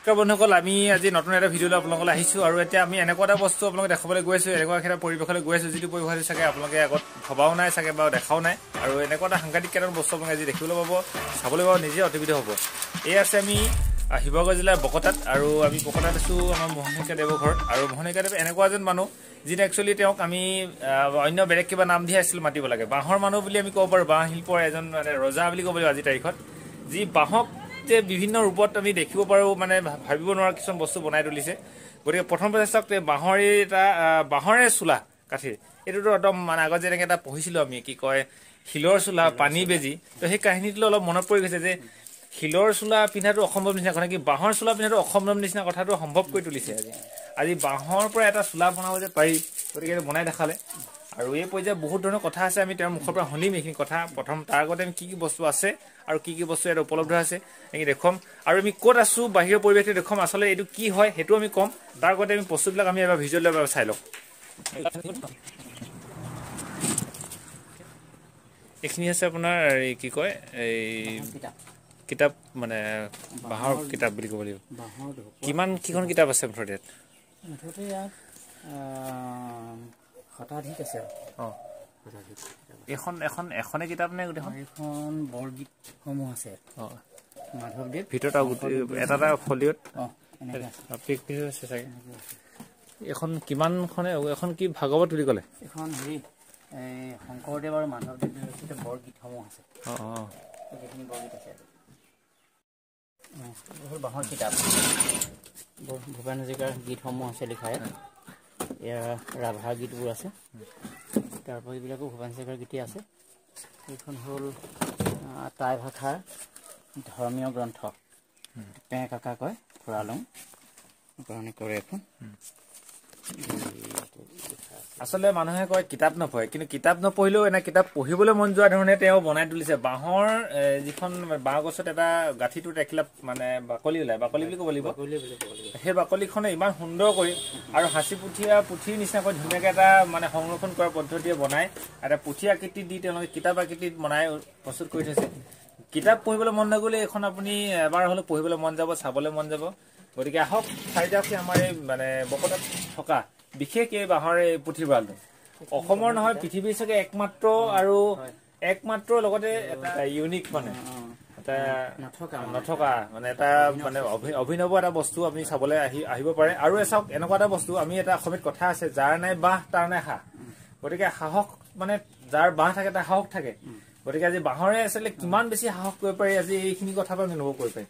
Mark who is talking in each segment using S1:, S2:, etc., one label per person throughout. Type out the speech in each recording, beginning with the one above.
S1: নমস্কাৰ বন্ধুসকল আমি আজি নতুন এটা ভিডিঅ' লৈ আপোনালোকলৈ আহিছোঁ আৰু এতিয়া আমি এনেকুৱা এটা বস্তু আপোনালোকক দেখাবলৈ গৈ আছোঁ এনেকুৱা এটা পৰিৱেশলৈ গৈ আছোঁ যিটো পৰিৱেশ চাগে আপোনালোকে আগত ভবাও নাই চাগে বা দেখাও নাই আৰু এনেকুৱা এটা সাংঘাতিক কেইটামান বস্তু আপোনালোকে আজি দেখিবলৈ পাব চাবলৈ পাব নিজে অতিবিধ হ'ব এই আছে আমি শিৱসাগৰ জিলাৰ বকতাত আৰু আমি বকতাত আছোঁ আমাৰ মোহনিকা দেৱৰ ঘৰত আৰু মোহনিকা দেৱ এনেকুৱা এজন মানুহ যিটো একচুৱেলি তেওঁক আমি অন্য বেলেগ কিবা নাম দি আছিল মাতিব লাগে বাঁহৰ মানুহ বুলি আমি ক'ব পাৰোঁ বাঁহ শিল্পৰ এজন মানে ৰজা বুলি ক'ব লাগিব আজিৰ তাৰিখত যি বাঁহক যে বিভিন্ন ৰূপত আমি দেখিব পাৰোঁ মানে ভাবিব নোৱাৰা কিছুমান বস্তু বনাই তুলিছে গতিকে প্ৰথম প্ৰচেষ্টাক বাঁহৰ এটা বাঁহৰে চোলা কাঠিৰ এইটোতো একদম মানে আগত যেনেকৈ এটা পঢ়িছিলোঁ আমি কি কয় শিলৰ চোলা পানী বেজি তো সেই কাহিনীটোলৈ অলপ মনত পৰি গৈছে যে শিলৰ চোলা পিন্ধাটো অসম্ভৱ নিচিনা কথা কি বাঁহৰ চোলা পিন্ধাটো অসম্ভৱ নিচিনা কথাটো সম্ভৱ কৰি তুলিছে আজি বাঁহৰ পৰা এটা চোলা বনাব যে পাৰি গতিকে বনাই দেখালে আৰু এই পৰ্যায়ত বহুত ধৰণৰ কথা আছে আমি তেওঁৰ মুখৰ পৰা শুনিম এইখিনি কথা প্ৰথম তাৰ আগতে আমি কি কি বস্তু আছে আৰু কি কি বস্তু ইয়াত উপলব্ধ আছে এই দেখুৱাম আৰু আমি ক'ত আছোঁ বাহিৰৰ পৰিৱেশটো দেখুৱাম আচলতে এইটো কি হয় সেইটো আমি ক'ম তাৰ আগতে আমি বস্তুবিলাক আমি এবাৰ ভিজুৱেল এবাৰ চাই লওঁ এইখিনি আছে আপোনাৰ এই কি কয় এই কিতাপ মানে বাঁহৰ কিতাপ বুলি ক'ব লাগিব কিমান কিখন কিতাপ আছে মুঠতে ইয়াত
S2: শতাধিক আছে
S1: অঁ এখনে কিতাপ নে গোটেইখন
S2: এখন বৰগীতসমূহ আছে
S1: অঁ
S2: মাধৱদেৱ
S1: ভিতৰত এটা এটা ফলিঅ'ত আছে চাগে এখন কিমানখনে এখন কি ভাগৱত বুলি ক'লে
S2: এখন হেৰি শংকৰদেৱ আৰু মাধৱদেৱ ৰচিত বৰগীতসমূহ আছে
S1: অঁ অঁ
S2: সেইখিনি বৰগীত আছে বাঁহৰ কিতাপ ভূপেন হাজৰিকাৰ গীতসমূহ আছে লিখাই ইয়াৰ ৰাভা গীতবোৰ আছে তাৰপৰা এইবিলাকো ভূপেন হাজৰিকাৰ গীতেই আছে এইখন হ'ল টাই ভাষাৰ ধৰ্মীয় গ্ৰন্থ পেঁ কাকা কয় ফুৰালং কাৰণে কৰে এখন
S1: আচলতে মানুহে কয় কিতাপ নপঢ়ে কিন্তু কিতাপ নপঢ়িলেও এনে কিতাপ পঢ়িবলৈ মন যোৱা ধৰণে তেওঁ বনাই তুলিছে বাঁহৰ যিখন বাঁহ গছত এটা গাঁঠিটোত এখিলা মানে বাকলি ওলায় বাকলি বুলি ক'ব লাগিব সেই বাকলিখনে ইমান সুন্দৰ কৰি আৰু সাঁচি পুথিৰ নিচিনাকৈ ধুনীয়াকৈ এটা মানে সংৰক্ষণ কৰাৰ পদ্ধতিৰে বনাই এটা পুথি আকৃতি দি তেওঁলোকে কিতাপ আকৃতিত বনাই প্ৰস্তুত কৰি থৈছে কিতাপ পঢ়িবলৈ মন নগ'লে এইখন আপুনি এবাৰ হ'লেও পঢ়িবলৈ মন যাব চাবলৈ মন যাব গতিকে আহক চাই যাওকচোন আমাৰ এই মানে বকতাত থকা বিশেষ এই বাঁহৰ এই পুথিভঁৰালটো অসমৰ নহয় পৃথিৱীৰ চাগে একমাত্ৰ লগতে এটা ইউনিক মানে এটা নথকা মানে এটা মানে অভিনৱ এটা বস্তু আপুনি চাবলৈ আহিব পাৰে আৰু চাওক এনেকুৱা এটা বস্তু আমি এটা অসমীয়াত কথা আছে যাৰ নাই বাঁহ তাৰ নাই সাহ গতিকে সাহস মানে যাৰ বাঁহ থাকে তাৰ সাহস থাকে গতিকে আজি বাঁহৰে আচলতে কিমান বেছি সাহস কৰিব পাৰি আজি এইখিনি কথা পৰা আমি অনুভৱ কৰিব পাৰি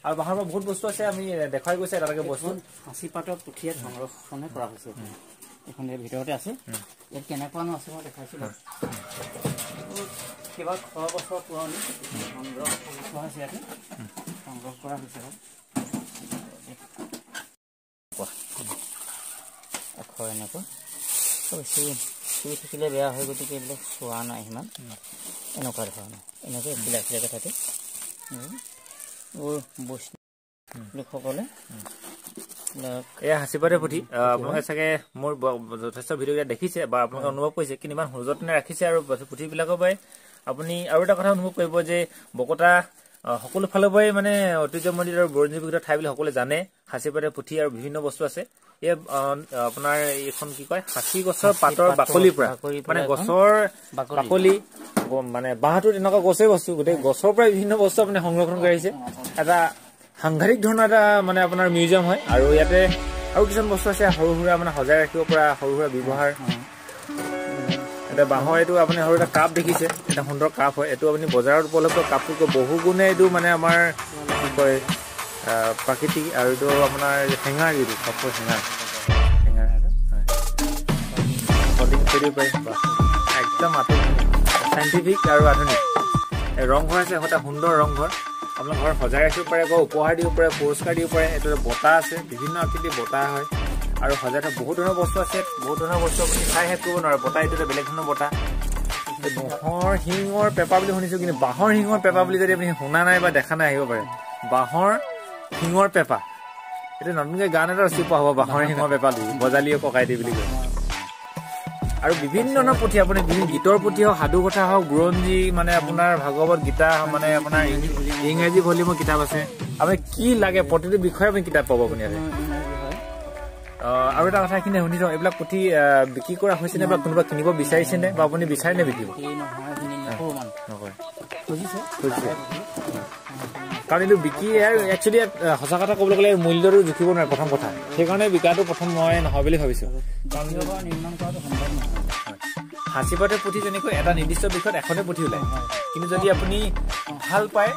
S1: আৰু বাঁহৰ পৰা বহুত বস্তু আছে আমি দেখাই গৈছে এটালৈকে বস্তু
S2: সাঁচি পাতৰ পুথিয়াত সংৰক্ষণে কৰা হৈছে এখন ইয়াৰ ভিতৰতে আছে ইয়াত কেনেকুৱানো আছে মই দেখাইছিলোঁ কেইবা 100 বছৰ পুৰণি সংগ্ৰহ হৈছে ইয়াতে সংগ্ৰহ কৰা হৈছে আখৰ এনেকুৱা বেছি চুই থাকিলে বেয়া হয় গতিকে এইবিলাক চোৱা নাই সিমান এনেকুৱা ধৰণৰ এনেকৈ এখিলাকে থাকে লোকসকলে
S1: এয়া সাঁচিপাতৰ পুথি আপোনালোকে চাগে মোৰ যথেষ্ট ভিডিঅ' দেখিছে বা আপোনালোকে অনুভৱ কৰিছে কিন্তু ইমান সযতনে ৰাখিছে আৰু পুথিবিলাকৰ পৰাই আপুনি আৰু এটা কথা অনুভৱ কৰিব যে বকতা সকলো ফালৰ পৰাই মানে ঐতিহ্যমণ্ডিত আৰু বুৰঞ্জীবিষিত ঠাই বুলি সকলোৱে জানে সাঁচিপাতৰ পুথি আৰু বিভিন্ন বস্তু আছে এই আপোনাৰ এইখন কি কয় সাঁচি গছৰ পাতৰ বাকলিৰ পৰা মানে গছৰ বাকলি মানে বাঁহটো তেনেকুৱা গছেই বস্তু গোটেই গছৰ পৰাই বিভিন্ন বস্তু আপুনি সংৰক্ষণ কৰি আহিছে এটা সাংঘাতিক ধৰণৰ এটা মানে আপোনাৰ মিউজিয়াম হয় আৰু ইয়াতে আৰু কিছুমান বস্তু আছে সৰু সুৰা মানে সজাই ৰাখিব পৰা সৰু সুৰা ব্যৱহাৰ এটা বাঁহৰ এইটো আপুনি সৰু এটা কাপ দেখিছে এটা সুন্দৰ কাপ হয় এইটো আপুনি বজাৰত উপলব্ধ কাপটোতকৈ বহু গুণে এইটো মানে আমাৰ কি কয় প্ৰাকৃতিক আৰু এইটো আপোনাৰ হেঙাৰ যিটো কাপৰ হেঙাৰ একদম চাইণ্টিফিক আৰু আধুনিক ৰংঘৰ আছে এটা সুন্দৰ ৰংঘৰ আপোনাৰ ঘৰ সজাই ৰাখিব পাৰে আকৌ উপহাৰ দিব পাৰে পুৰস্কাৰ দিব পাৰে এইটো বঁটা আছে বিভিন্ন আকৃতিৰ বঁটা হয় আৰু সজাই থোৱা বহুত ধৰণৰ বস্তু আছে বহুত ধৰণৰ বস্তু আপুনি চাই শেষ কৰিব নোৱাৰে বঁটা এইটো বেলেগ ধৰণৰ বঁটা বাঁহৰ শিঙৰ পেপা বুলি শুনিছোঁ কিন্তু বাঁহৰ শিঙৰ পেপা বুলি যদি আপুনি শুনা নাই বা দেখা নাই আহিব পাৰে বাঁহৰ শিঙৰ পেপা এইটো নতুনকৈ গান এটা ৰচি পোৱা হ'ব বাঁহৰ শিঙৰ পেপা বজালীয়ে ককাই দি বুলি কয় আৰু বিভিন্ন ধৰণৰ পুথি আপুনি বিভিন্ন গীতৰ পুথি হওক সাধু কথা হওক বুৰঞ্জী মানে আপোনাৰ ভাগৱত গীতা মানে আপোনাৰ ইংৰাজী ভলিউমৰ কিতাপ আছে আপুনি কি লাগে প্ৰতিটো বিষয়ে আপুনি কিতাপ পাব আপুনি ইয়াতে আৰু এটা কথা এইখিনি শুনি থওঁ এইবিলাক পুথি বিক্ৰী কৰা হৈছেনে বা কোনোবা কিনিব বিচাৰিছেনে বা আপুনি বিচাৰেনে বিকিব কাৰণ এইটো বিকি একচুৱেলি সঁচা কথা ক'বলৈ গ'লে মূল্যটো জুখিব নোৱাৰে প্ৰথম কথা সেইকাৰণে বিকাটো প্ৰথম মই নহয় বুলি ভাবিছোঁ সাঁচিপাতে পুথি যেনেকৈ এটা নিৰ্দিষ্ট বিষয়ত এখনে পুথি ওলায় কিন্তু যদি আপুনি ভাল পায়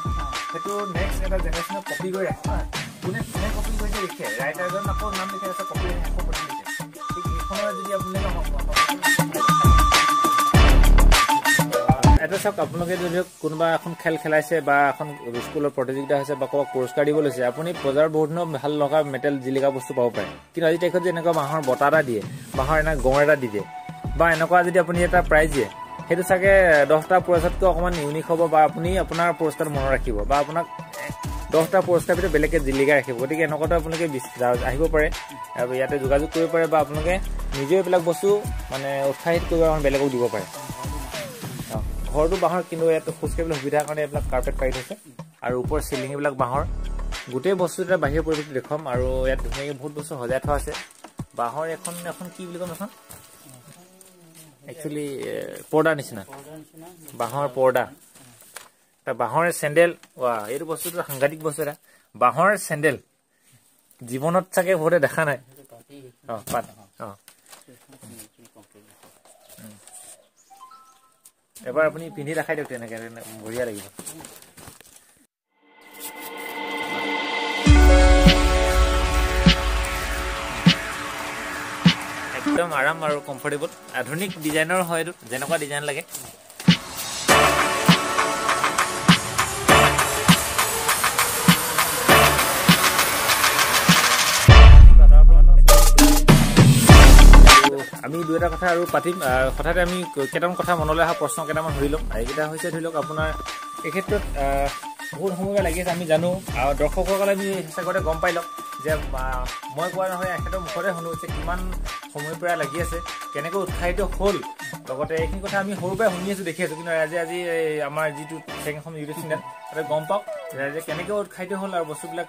S1: সেইটো নেক্সট এটা জেনেৰেশ্যনক কপি কৰি ৰাখে কোনে কোনে কপি কৰিছে লিখে ৰাইটাৰজন আকৌ নাম লিখে আছে কপি আকৌ পুথি লিখে ঠিক এইখনৰ যদি আপুনি এটা চাওক আপোনালোকে যদি কোনোবা এখন খেল খেলাইছে বা এখন স্কুলৰ প্ৰতিযোগিতা হৈছে বা ক'ৰবাত পুৰস্কাৰ দিব লৈছে আপুনি বজাৰত বহুত ধৰণৰ ভাল লগা মেটেল জিলিকা বস্তু পাব পাৰে কিন্তু আজি তাৰিখত যে এনেকুৱা বাঁহৰ বঁটা এটা দিয়ে বাঁহৰ এনে গঁড় এটা দি দিয়ে বা এনেকুৱা যদি আপুনি এটা প্ৰাইজ দিয়ে সেইটো চাগে 10টা পুৰস্কাৰতকৈ অকণমান ইউনিক হ'ব বা আপুনি আপোনাৰ পুৰস্কাৰ মনত ৰাখিব বা আপোনাক 10টা পুৰস্কাৰ ভিতৰত বেলেগকৈ জিলিকাই ৰাখিব গতিকে এনেকুৱাটো আপোনালোকে আহিব পাৰে আৰু ইয়াতে যোগাযোগ কৰিব পাৰে বা আপোনালোকে নিজেও এইবিলাক বস্তু মানে উৎসাহিত কৰিব বেলেগক দিব পাৰে ঘৰটো বাঁহৰ কিন্তু ইয়াত খোজকাঢ়িবলৈ সুবিধাৰ কাৰণে এইবিলাক কাৰ্পেট পাৰি থৈছে আৰু ওপৰ চিলিঙিবিলাক বাঁহৰ গোটেই বস্তুটো বাহিৰৰ পৰিৱেশটো দেখুৱাম আৰু ইয়াত ধুনীয়াকৈ বহুত বস্তু সজাই থোৱা আছে বাঁহৰ এখন কি বুলি ক'ম এখন একচুৱেলি পৰ্দাৰ নিচিনা বাঁহৰ পৰ্দা বাঁহৰ চেণ্ডেল এইটো বস্তুটো সাংঘাতিক বস্তু এটা বাঁহৰ চেণ্ডেল জীৱনত চাগে বহুতে দেখা নাই এবাৰ আপুনি পিন্ধি দেখাই দিয়ক তেনেকৈ বঢ়িয়া লাগিব একদম আৰাম আৰু কমফৰ্টেবল আধুনিক ডিজাইনৰ হয় এইটো যেনেকুৱা ডিজাইন লাগে আমি দুটা কথা আৰু পাতিম কথাতে আমি কেইটামান কথা মনলৈ অহা প্ৰশ্ন কেইটামান ধৰি ল'ম এইকেইটা হৈছে ধৰি লওক আপোনাৰ এই ক্ষেত্ৰত বহুত সময় লাগি আছে আমি জানো আৰু দৰ্শকসকলে আমি সঁচাকৈতে গম পাই লওক যে মই কোৱা নহয় এখেতৰ মুখতে শুনো যে কিমান সময়ৰ পৰা লাগি আছে কেনেকৈ উৎসাহিত হ'ল লগতে এইখিনি কথা আমি সৰুৰ পৰাই শুনি আছোঁ দেখি আছোঁ কিন্তু আজি আমাৰ যিটো চেংগাখম ইউটিউব চেনেল তাতে গম পাওক যে কেনেকৈ উৎসাহিত হ'ল আৰু বস্তুবিলাক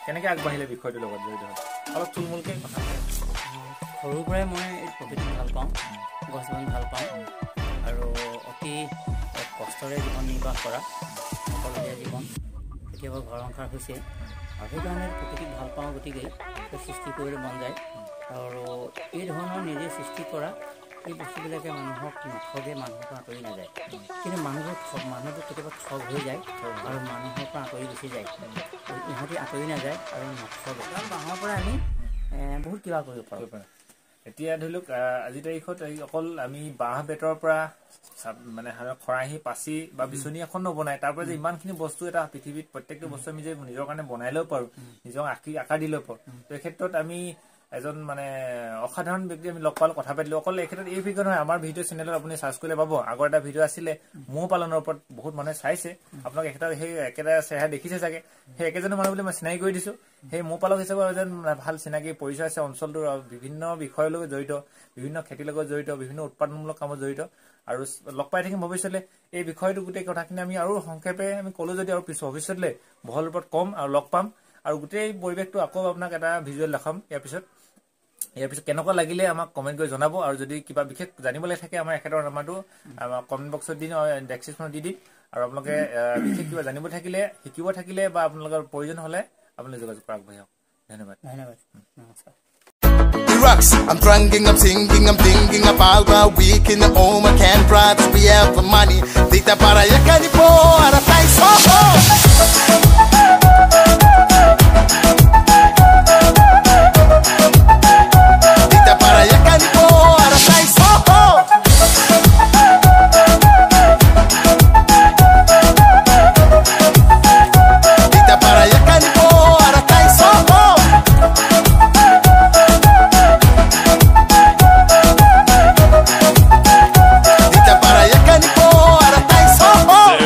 S1: কেনেকৈ আগবাঢ়িলে বিষয়টোৰ লগত জড়িত হ'ল অলপ থুলমূলকৈ কথা
S2: সৰুৰ পৰাই মই প্ৰকৃতি ভাল পাওঁ গছ বন ভাল পাওঁ আৰু অতি কষ্টৰে জীৱন নিৰ্বাহ কৰা সকলোৰে জীৱন কেতিয়াবা ঘৰ সংসাৰ হৈছে আৰু সেইকাৰণে প্ৰকৃতিক ভাল পাওঁ গতিকে সৃষ্টি কৰিবলৈ মন যায় আৰু এই ধৰণৰ নিজে সৃষ্টি কৰা এই বস্তুবিলাকে মানুহক নঠগে মানুহৰ পৰা আঁতৰি নাযায় কিন্তু মানুহবোৰ কেতিয়াবা ঠগ হৈ যায় আৰু মানুহৰ পৰা আঁতৰি গুচি যায় ইহঁতি আঁতৰি নাযায় আৰু নঠগে কাৰণ বাঁহৰ পৰা আমি বহুত কিবা কৰিব পাৰোঁ
S1: এতিয়া ধৰি লওক আজিৰ তাৰিখত অকল আমি বাঁহ বেতৰ পৰা মানে খৰাহি পাচি বা বিচনী এখন নবনাই তাৰ পৰা যে ইমানখিনি বস্তু এটা পৃথিৱীত প্ৰত্যেকটো বস্তু আমি যে নিজৰ কাৰণে বনাই ল'ব পাৰোঁ নিজক আকাৰ দি ল'ব পাৰোঁ তো এই ক্ষেত্ৰত আমি এজন মানে অসাধাৰণ ব্যক্তি আমি লগ পালোঁ কথা পাতিলোঁ অকল এই ক্ষেত্ৰত এই ভিডিঅ' নহয় আমাৰ ভিডিঅ' চেনেলত আপুনি চাৰ্চ কৰিলে পাব আগৰ এটা ভিডিঅ' আছিলে মৌ পালনৰ ওপৰত বহুত মানুহে চাইছে আপোনাক একেটা সেই একেটা চেহেৰা দেখিছে চাগে সেই একেজনৰ মানুহ বুলি মই চিনাকি কৰি দিছোঁ সেই মৌ পালক হিচাপে এজন ভাল চিনাকি পৰিচয় আছে অঞ্চলটোৰ বিভিন্ন বিষয়ৰ লগত জড়িত বিভিন্ন খেতিৰ লগত জড়িত বিভিন্ন উৎপাদনমূলক কামত জড়িত আৰু লগ পাই থাকিম ভৱিষ্যতে এই বিষয়টো গোটেই কথাখিনি আমি আৰু সংক্ষেপে আমি ক'লোঁ যদি আৰু ভৱিষ্যতলৈ বহল ৰূপত ক'ম আৰু লগ পাম আৰু গোটেই পৰিৱেশটো আকৌ আপোনাক এটা ভিজুৱেল দেখাম ইয়াৰ পিছত কেনেকুৱা লাগিলে আমাক কমেণ্ট কৰি জনাব আৰু যদি কিবা বিশেষ জানিবলৈ থাকে আমাৰ এখেতৰ নাম্বাৰটো আমাৰ কমেণ্ট বক্সত দি ডেছক্ৰিপশ্যনত দি দিম আৰু আপোনালোকে বিশেষ কিবা জানিব থাকিলে শিকিব থাকিলে বা আপোনালোকৰ প্ৰয়োজন হ'লে আপুনি যোগাযোগ কৰা আগবাঢ়ি ধন্যবাদ
S2: নমস্কাৰ
S3: I'm drunking, I'm singing, I'm thinking about how we can own my can brats. We have the money. Dita para ya canipo, ara tai soho. Dita para ya canipo, ara tai soho. Dita para ya canipo, ara tai soho.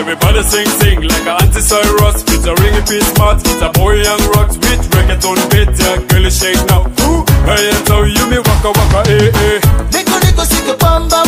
S4: Everybody sing like an anti-Cyrus. It's a ringy piece smart. It's a boy young rocks with reggaeton beat. Yeah, girl shake now. Ooh, hey, I tell you me waka waka eh eh. Nico sing a
S3: on the